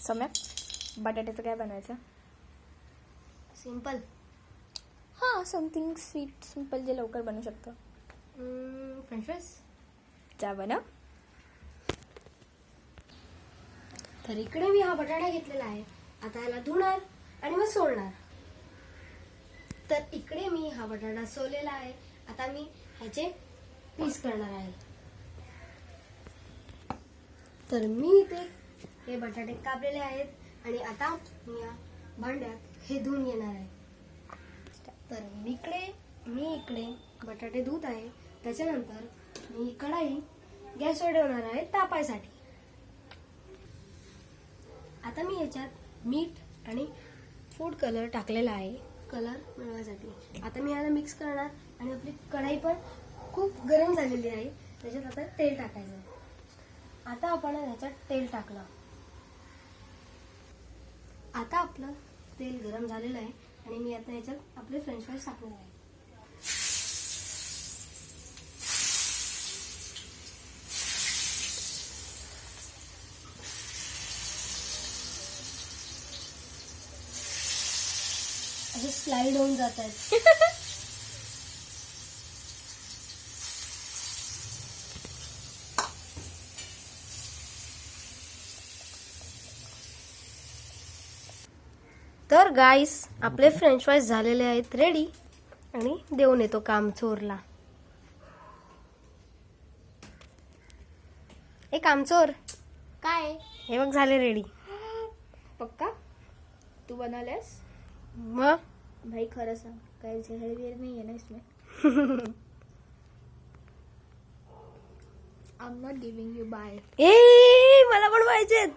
सम्यक बटाट्याचं काय बनवायचं? सिंपल. हां, समथिंग स्वीट सिंपल जे लवकर बनवू शकतो. French fries. जा बनव. तर इकडे मी हा बटाटा घेतलेला आहे. आता याला धुणार आणि मग सोलणार. तर इकडे मी हा बटाटा सोललेला आहे. आता मी ह्याचे पीस करणार आहे. तर मी इथे हे बटाटे कापलेले आहेत आणि आता मी या भांड्यात हे धुवून घेणार आहे. तर मी इकडे बटाटे धुत आहे. त्याच्यानंतर मी कढाई गॅसवर ठेवणार आहे तापायसाठी. आता मी याच्यात मीठ आणि फूड कलर टाकलेला आहे कलर मिळवण्यासाठी. आता मी याला मिक्स करणार आणि आपली कढाई पण खूप गरम झालेली आहे. त्याच्यात आता तेल टाकायचं आहे. आता आपण ह्याच्यात तेल टाकलं. आता आपलं तेल गरम झालेलं आहे आणि मी आता याच्यात आपले फ्रेंच फ्राईज टाकणार आहे. असे स्लाइड होऊन जात आहेत. तर गाईस आपले फ्रेंच फ्राईज झालेले आहेत रेडी. आणि देऊन येतो काम चोरला. हे कामचोर काय हे बघ झाले रेडी. पक्का तू बनवलेस? मग भाई खरं सांग, काय झेहर वेर नाही आहे ना इसमें? I am not giving you bye. ए मला पण पाहिजेत.